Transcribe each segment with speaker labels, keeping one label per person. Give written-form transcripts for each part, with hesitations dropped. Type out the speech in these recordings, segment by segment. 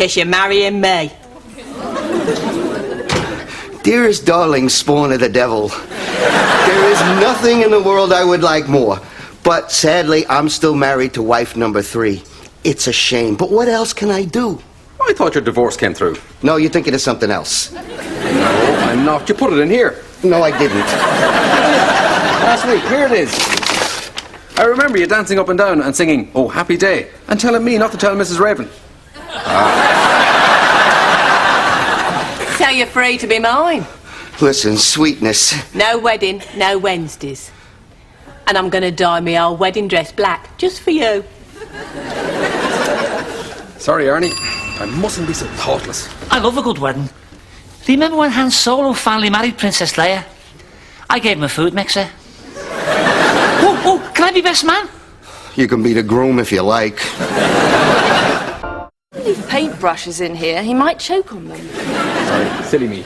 Speaker 1: Because you're marrying me.
Speaker 2: Dearest darling spawn of the devil, there is nothing in the world I would like more. But sadly, I'm still married to wife number 3. It's a shame, but what else can I do?
Speaker 3: I thought your divorce came through.
Speaker 2: No, you're thinking of something else.
Speaker 3: No, I'm not. You put it in here.
Speaker 2: No, I didn't.
Speaker 3: Last week, here it is. I remember you dancing up and down and singing, "Oh, happy day," and telling me not to tell Mrs. Raven.
Speaker 1: So you're free to be mine.
Speaker 2: Listen, sweetness.
Speaker 1: No wedding, no Wednesdays. And I'm going to dye my old wedding dress black, just for you.
Speaker 3: Sorry, Arnie. I mustn't be so thoughtless.
Speaker 4: I love a good wedding. Do you remember when Han Solo finally married Princess Leia? I gave him a food mixer. Oh, can I be best man?
Speaker 2: You can be the groom if you like.
Speaker 5: Leave paintbrushes in here. He might choke on them.
Speaker 3: Sorry, silly me.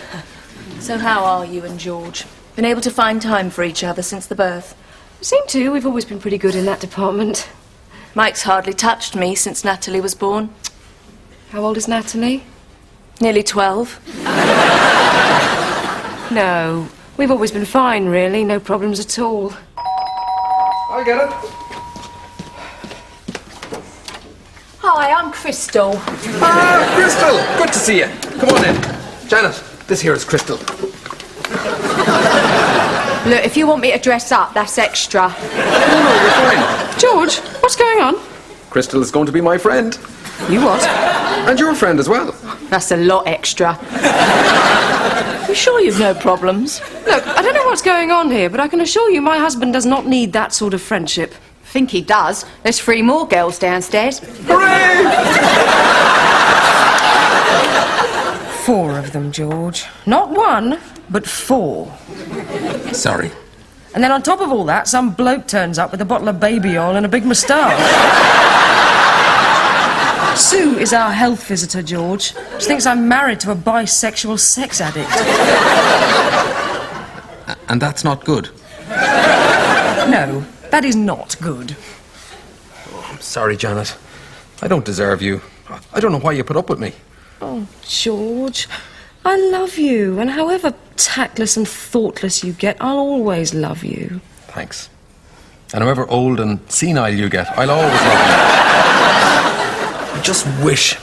Speaker 5: So how are you and George? Been able to find time for each other since the birth?
Speaker 6: Seem to. We've always been pretty good in that department.
Speaker 5: Mike's hardly touched me since Natalie was born.
Speaker 6: How old is Natalie?
Speaker 5: Nearly 12.
Speaker 6: No. We've always been fine, really. No problems at all.
Speaker 3: I get it.
Speaker 5: Hi, I'm Crystal.
Speaker 3: Ah, Crystal! Good to see you. Come on in. Janet, this here is Crystal.
Speaker 6: Look, if you want me to dress up, that's extra.
Speaker 3: No, you're fine.
Speaker 6: George, what's going on?
Speaker 3: Crystal is going to be my friend.
Speaker 6: You what?
Speaker 3: And your friend as well.
Speaker 6: That's a lot extra.
Speaker 5: You sure you've no problems?
Speaker 6: Look, I don't know what's going on here, but I can assure you my husband does not need that sort of friendship.
Speaker 7: Think he does. There's 3 more girls downstairs.
Speaker 3: Hooray!
Speaker 6: 4 of them, George. Not 1, but 4.
Speaker 3: Sorry.
Speaker 6: And then on top of all that, some bloke turns up with a bottle of baby oil and a big moustache. Sue is our health visitor, George. She thinks I'm married to a bisexual sex addict.
Speaker 3: And that's not good.
Speaker 6: No, that is not good.
Speaker 3: Oh, I'm sorry, Janet. I don't deserve you. I don't know why you put up with me.
Speaker 6: Oh, George, I love you, and however tactless and thoughtless you get, I'll always love you.
Speaker 3: Thanks. And however old and senile you get, I'll always love you. I just wish,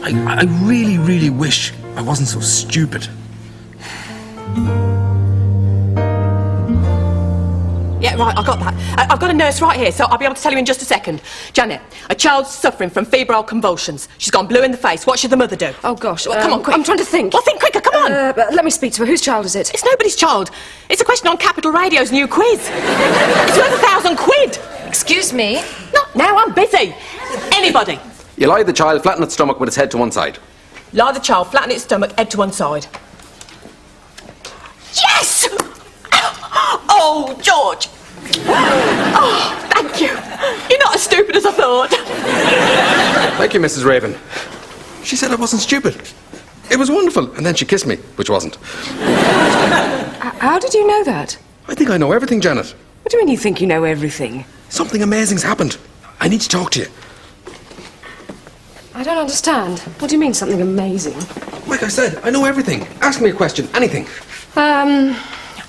Speaker 3: I really, really wish I wasn't so stupid.
Speaker 1: Yeah, right, I got that. I've got a nurse right here, so I'll be able to tell you in just a second. Janet, a child's suffering from febrile convulsions. She's gone blue in the face. What should the mother do?
Speaker 6: Oh, gosh.
Speaker 1: Well, come on, quick.
Speaker 6: I'm trying to think.
Speaker 1: Well, think quicker, come on.
Speaker 6: Let me speak to her. Whose child is it?
Speaker 1: It's nobody's child. It's a question on Capital Radio's new quiz. It's worth £1,000.
Speaker 5: Excuse me?
Speaker 1: Not now, I'm busy. Anybody.
Speaker 3: You lie the child flat on its stomach with its head to one side.
Speaker 1: Lie the child flat on its stomach, head to one side. Yes! Oh, George. Oh, thank you. You're not as stupid as I thought.
Speaker 3: Thank you, Mrs. Raven. She said I wasn't stupid. It was wonderful. And then she kissed me, which wasn't.
Speaker 6: How did you know that?
Speaker 3: I think I know everything, Janet.
Speaker 6: What do you mean you think you know everything?
Speaker 3: Something amazing's happened. I need to talk to you.
Speaker 6: I don't understand. What do you mean, something amazing?
Speaker 3: Like I said, I know everything. Ask me a question, anything.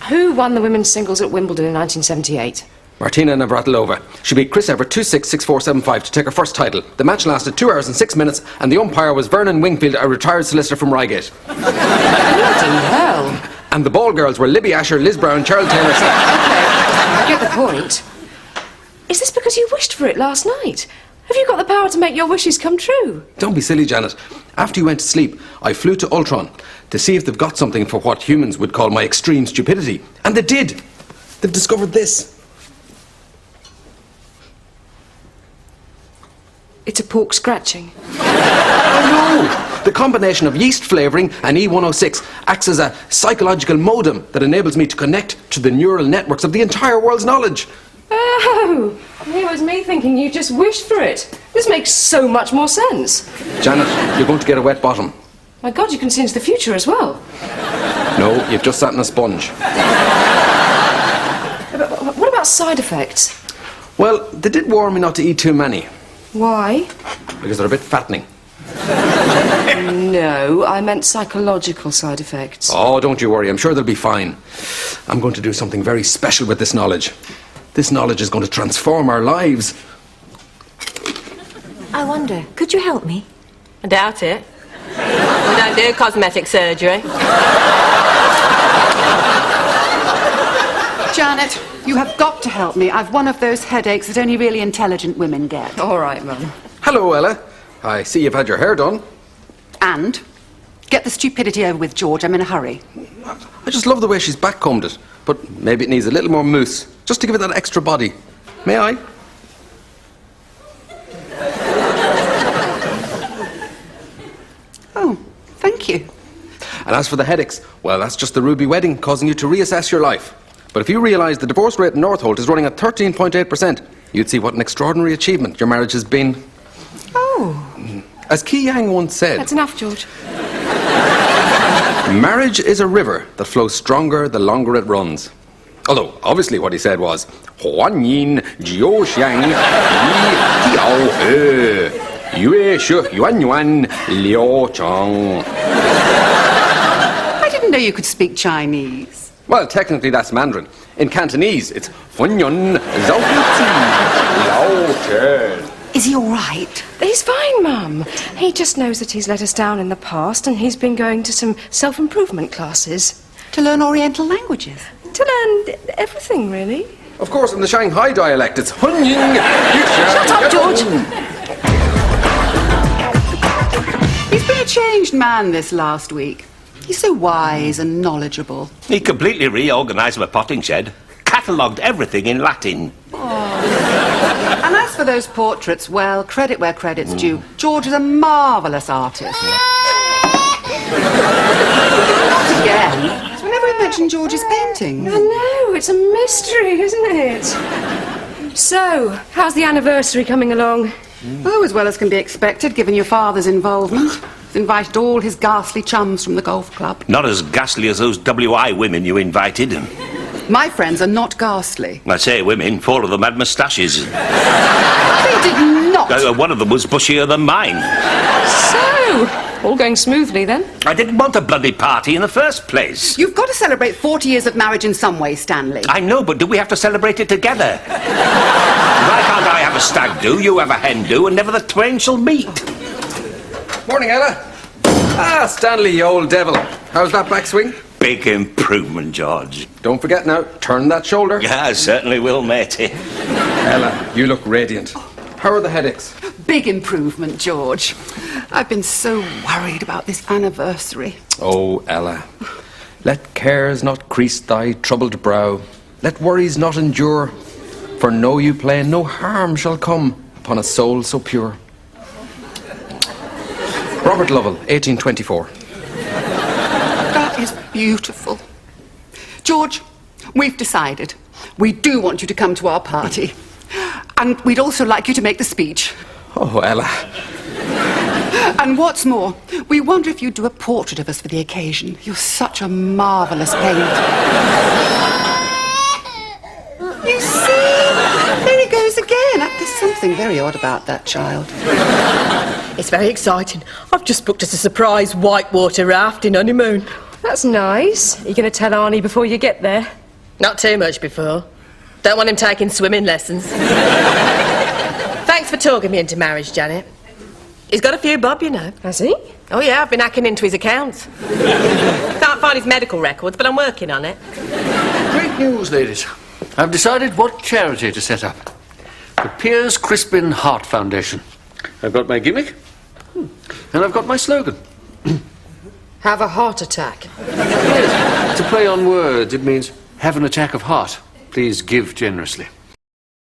Speaker 6: Who won the women's singles at Wimbledon in 1978?
Speaker 3: Martina Navratilova. She beat Chris Evert 2-6, 6-4, 7-5 to take her first title. The match lasted 2 hours and 6 minutes, and the umpire was Vernon Wingfield, a retired solicitor from Reigate.
Speaker 6: Bloody hell.
Speaker 3: And the ball girls were Libby Asher, Liz Brown, Cheryl Taylor.
Speaker 6: Okay, I get the point. Is this because you wished for it last night? Have you got the power to make your wishes come true?
Speaker 3: Don't be silly, Janet. After you went to sleep, I flew to Ultron to see if they've got something for what humans would call my extreme stupidity. And they did. They've discovered this.
Speaker 6: It's a pork scratching.
Speaker 3: I know! The combination of yeast flavouring and E106 acts as a psychological modem that enables me to connect to the neural networks of the entire world's knowledge.
Speaker 6: Oh, here was me thinking you just wished for it. This makes so much more sense.
Speaker 3: Janet, you're going to get a wet bottom.
Speaker 6: My God, you can see into the future as well.
Speaker 3: No, you've just sat in a sponge.
Speaker 6: But what about side effects?
Speaker 3: Well, they did warn me not to eat too many.
Speaker 6: Why?
Speaker 3: Because they're a bit fattening.
Speaker 6: No, I meant psychological side effects.
Speaker 3: Oh, don't you worry. I'm sure they'll be fine. I'm going to do something very special with this knowledge. This knowledge is going to transform our lives.
Speaker 8: I wonder, could you help me?
Speaker 1: I doubt it. We don't do cosmetic surgery.
Speaker 7: Janet, you have got to help me. I've one of those headaches that only really intelligent women get.
Speaker 6: All right, Mum.
Speaker 3: Hello, Ella. I see you've had your hair done.
Speaker 7: And get the stupidity over with, George. I'm in a hurry.
Speaker 3: I just love the way she's backcombed it. But maybe it needs a little more mousse, just to give it that extra body. May I?
Speaker 7: Oh, thank you.
Speaker 3: And as for the headaches, well, that's just the Ruby wedding causing you to reassess your life. But if you realise the divorce rate in Northolt is running at 13.8%, you'd see what an extraordinary achievement your marriage has been.
Speaker 6: Oh.
Speaker 3: As Ki Yang once said,
Speaker 6: That's enough, George.
Speaker 3: marriage is a river that flows stronger the longer it runs. Although, obviously what he said was, Huan Yin Jiu Xiang Yi Tiao He Yue Shi Yuan Yuan Liu Chang.
Speaker 7: I didn't know you could speak Chinese.
Speaker 3: Well, technically that's Mandarin. In Cantonese, it's Fun Yun Zhao Ti Liao Chen.
Speaker 7: Is he all right?
Speaker 6: He's fine, Mum. He just knows that he's let us down in the past and he's been going to some self-improvement classes.
Speaker 7: To learn Oriental languages?
Speaker 6: To learn everything, really.
Speaker 3: Of course, in the Shanghai dialect, it's Hun Ying.
Speaker 6: Shut up, George!
Speaker 7: He's been a changed man this last week. He's so wise and knowledgeable.
Speaker 9: He completely reorganised my potting shed, catalogued everything in Latin.
Speaker 7: And as for those portraits, well, credit where credit's due. George is a marvellous artist. Not again. Whenever I mention George's painting.
Speaker 6: I know, it's a mystery, isn't it? So, how's the anniversary coming along?
Speaker 7: Oh, as well as can be expected, given your father's involvement. He's invited all his ghastly chums from the golf club.
Speaker 9: Not as ghastly as those WI women you invited.
Speaker 7: My friends are not ghastly.
Speaker 9: I say women, 4 of them had moustaches.
Speaker 7: They did not.
Speaker 9: One of them was bushier than mine.
Speaker 6: So, all going smoothly then?
Speaker 9: I didn't want a bloody party in the first place.
Speaker 7: You've got to celebrate 40 years of marriage in some way, Stanley.
Speaker 9: I know, but do we have to celebrate it together? Why can't I have a stag do, you have a hen do, and never the twain shall meet?
Speaker 3: Morning, Ella. Ah, Stanley, you old devil. How's that backswing?
Speaker 9: Big improvement, George.
Speaker 3: Don't forget now, turn that shoulder.
Speaker 9: Yeah, I certainly will, matey.
Speaker 3: Ella, you look radiant. How are the headaches?
Speaker 7: Big improvement, George. I've been so worried about this anniversary.
Speaker 3: Oh, Ella, let cares not crease thy troubled brow. Let worries not endure. For know you plain, no harm shall come upon a soul so pure. Robert Lovell, 1824.
Speaker 7: That is beautiful. George, we've decided. We do want you to come to our party. And we'd also like you to make the speech.
Speaker 3: Oh, Ella.
Speaker 7: And what's more, we wonder if you'd do a portrait of us for the occasion. You're such a marvellous painter. You see? There he goes again. There's something very odd about that child.
Speaker 1: It's very exciting. I've just booked us a surprise whitewater rafting honeymoon.
Speaker 6: That's nice. Are you going to tell Arnie before you get there?
Speaker 1: Not too much before. Don't want him taking swimming lessons. Thanks for talking me into marriage, Janet. He's got a few bob, you know.
Speaker 6: Has he?
Speaker 1: Oh, yeah, I've been hacking into his accounts. Can't find his medical records, but I'm working on it.
Speaker 10: Great news, ladies. I've decided what charity to set up. The Piers Crispin Heart Foundation. I've got my gimmick, and I've got my slogan.
Speaker 6: Have a heart attack.
Speaker 10: Yes, it's a play on words. It means have an attack of heart. Please give generously.